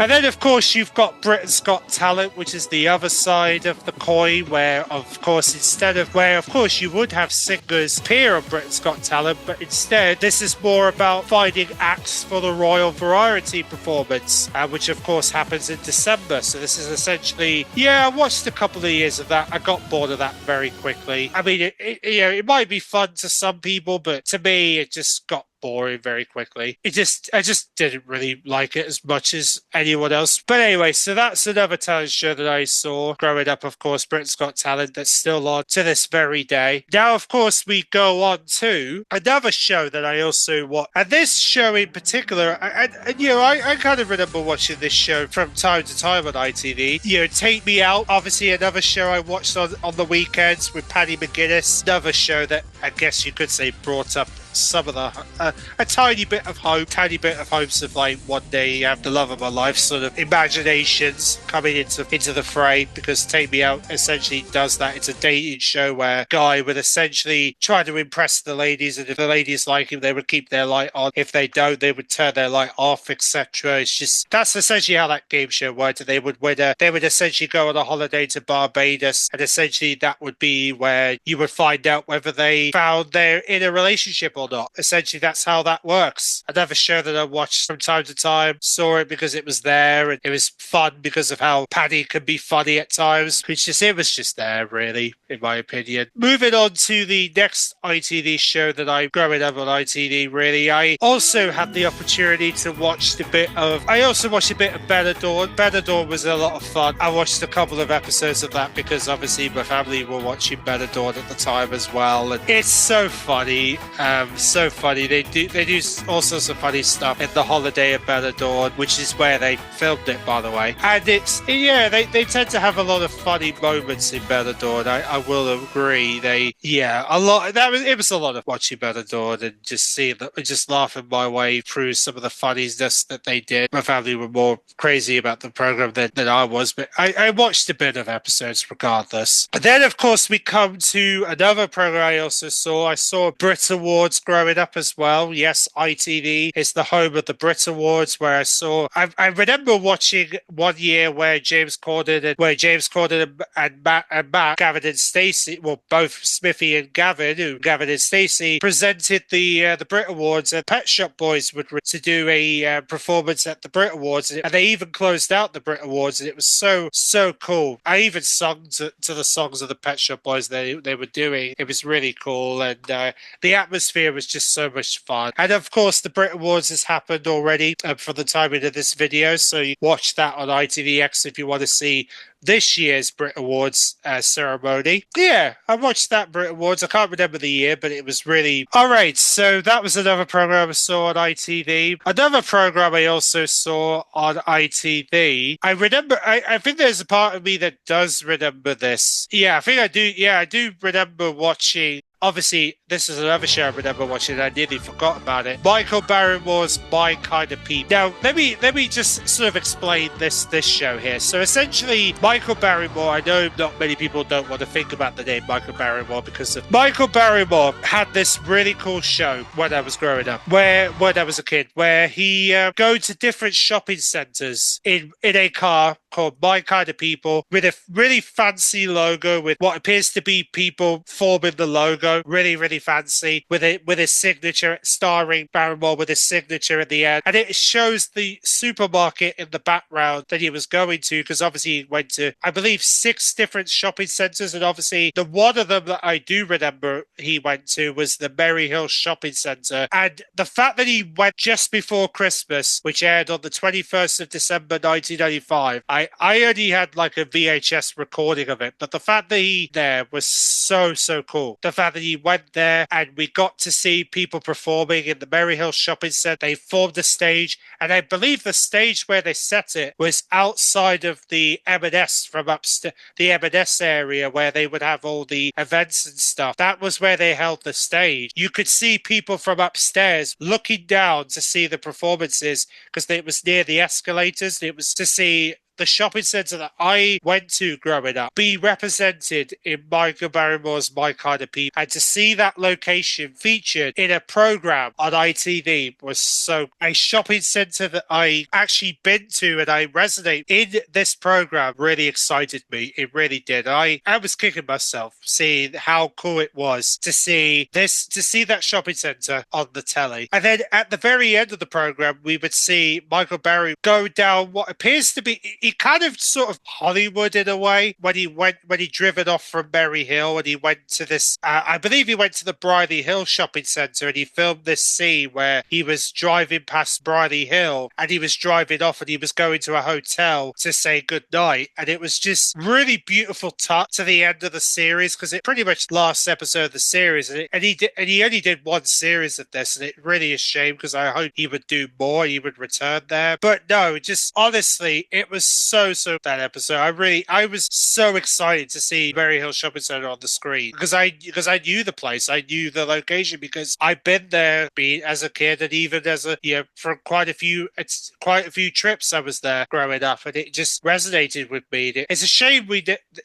And then, of course, you've got Britain's Got Talent, which is the other side of the coin, where, of course, you would have singers appear on Britain's Got Talent, but instead, this is more about finding acts for the Royal Variety performance, which, of course, happens in December. So this is essentially, I watched a couple of years of that. I got bored of that very quickly. I mean, it might be fun to some people, but to me, it just got boring very quickly. I just didn't really like it as much as anyone else. But anyway, so that's another talent show that I saw growing up, of course, Britain's Got Talent, that's still on to this very day. Now, of course, we go on to another show that I also watch. And this show in particular, I kind of remember watching this show from time to time on ITV. Take Me Out, obviously another show I watched on the weekends with Paddy McGuinness. Another show that I guess you could say brought up some of a tiny bit of hopes of like one day have the love of my life sort of imaginations coming into the fray, because Take Me Out essentially does that. It's a dating show where a guy would essentially try to impress the ladies, and if the ladies like him, they would keep their light on. If they don't, they would turn their light off, etc. It's just, that's essentially how that game show worked. They would essentially go on a holiday to Barbados, and essentially that would be where you would find out whether they found they're in a relationship or not. Essentially, that's how that works. Another show that I watched from time to time, saw it because it was there, and it was fun because of how Paddy can be funny at times. It was just there, really, in my opinion. Moving on to the next ITV show that I'm growing up on ITV, really, I also had the opportunity to watch a bit of Better Dawn. Better Dawn was a lot of fun. I watched a couple of episodes of that because obviously my family were watching Better Dawn at the time as well, and it's so funny. So funny. They do all sorts of funny stuff in the holiday of Better Dawn, which is where they filmed it, by the way. And they tend to have a lot of funny moments in Better Dawn. I will agree. It was a lot of watching Better Dawn and just laughing my way through some of the funniness that they did. My family were more crazy about the program than I was, but I watched a bit of episodes regardless. And then, of course, we come to another program I also saw. I saw Brit Awards growing up as well. Yes, ITV is the home of the Brit Awards, where I remember watching one year where James Corden and Matt, Gavin and Stacey, well, both Smithy and Gavin and Stacey presented the Brit Awards, and Pet Shop Boys would to do a performance at the Brit Awards, and they even closed out the Brit Awards, and it was so cool. I even sung to the songs of the Pet Shop Boys they were doing. It was really cool, and the atmosphere was just so much fun. And of course, the Brit Awards has happened already for the timing of this video, so you watch that on ITVX if you want to see this year's Brit Awards ceremony. Yeah, I watched that Brit Awards. I can't remember the year, but it was really... Alright, so that was another program I saw on ITV. Another program I also saw on ITV. I think there's a part of me that does remember this. Yeah, I think I do. Yeah, I do remember watching... Obviously, this is another show I remember watching, and I nearly forgot about it. Michael Barrymore's My Kind of People. Now, let me just sort of explain this show here. So essentially, Michael Barrymore, I know not many people don't want to think about the name Michael Barrymore because of Michael Barrymore had this really cool show when I was growing up, when I was a kid, where he go to different shopping centres in a car called My Kind of People with a really fancy logo with what appears to be people forming the logo. Really, really fancy with his signature, starring Barrymore with his signature at the end. And it shows the supermarket in the background that he was going to, because obviously he went to, I believe, 6 different shopping centres. And obviously the one of them that I do remember he went to was the Merry Hill Shopping Centre. And the fact that he went just before Christmas, which aired on the 21st of December 1995, I only had like a VHS recording of it, but the fact that he there was so cool. The fact that he went there and we got to see people performing in the Merry Hill Shopping Centre. They formed a stage, and I believe the stage where they set it was outside of the M&S from upstairs, the M&S area where they would have all the events and stuff. That was where they held the stage. You could see people from upstairs looking down to see the performances because it was near the escalators. It was to see the shopping centre that I went to growing up be represented in Michael Barrymore's My Kind of People, and to see that location featured in a program on ITV was so a shopping centre that I actually been to and I resonate in this program really excited me. It really did. I was kicking myself seeing how cool it was to see that shopping centre on the telly. And then at the very end of the program, we would see Michael Berry go down what appears to be he kind of sort of Hollywood in a way when he driven off from Berry Hill and he went to this I believe he went to the Briley Hill shopping centre and he filmed this scene where he was driving past Briley Hill and he was driving off and he was going to a hotel to say goodnight, and it was just really beautiful touch to the end of the series because it pretty much last episode of the series, and he only did one series of this, and it really is a shame because I hope he would do more, he would return there. But no, just honestly, it was so that episode. I was so excited to see Berry Hill Shopping Centre on the screen because I knew the place, I knew the location because I've been there as a kid and even as a for quite a few trips I was there growing up, and it just resonated with me. It's a shame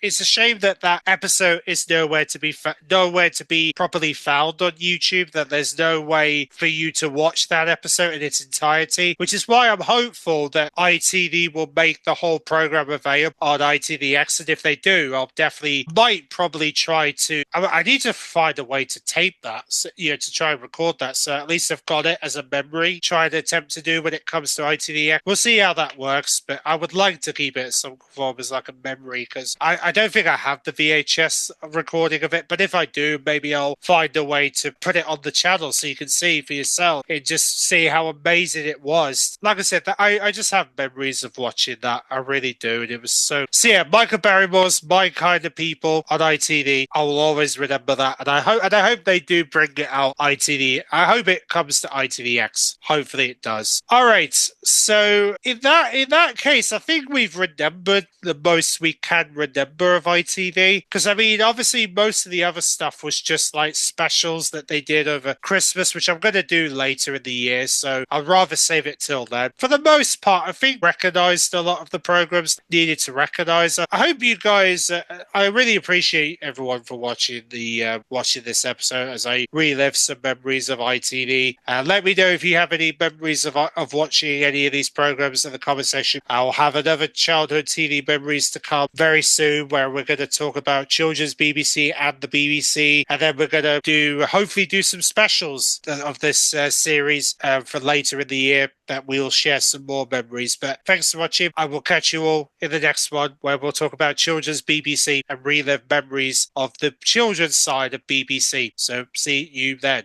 it's a shame that episode is nowhere to be properly found on YouTube, that there's no way for you to watch that episode in its entirety, which is why I'm hopeful that ITV will make the whole program available on ITVX, and if they do, I'll probably try to I need to find a way to tape that, so, to try and record that, so at least I've got it as a memory, try and attempt to do when it comes to ITVX. We'll see how that works, but I would like to keep it in some form as like a memory because I don't think I have the VHS recording of it, but if I do, maybe I'll find a way to put it on the channel so you can see for yourself and just see how amazing it was. Like I said, I just have memories of watching that. I really do, and it was so yeah, Michael Barrymore's My Kind of People on ITV. I will always remember that, and I hope they do bring it out ITV. I hope it comes to ITVX. Hopefully it does. All right, so in that case, I think we've remembered the most we can remember of ITV, because I mean, obviously most of the other stuff was just like specials that they did over Christmas, which I'm going to do later in the year, so I'd rather save it till then. For the most part, I think recognized a lot of the programs needed to recognize. I hope you guys I really appreciate everyone for watching this episode as I relive some memories of ITV. Let me know if you have any memories of watching any of these programs in the comment section. I'll have another childhood TV memories to come very soon where we're going to talk about children's BBC and the BBC, and then we're going to hopefully do some specials of this series for later in the year that we'll share some more memories. But thanks for watching. I will catch you all in the next one where we'll talk about children's BBC and relive memories of the children's side of BBC. So see you then.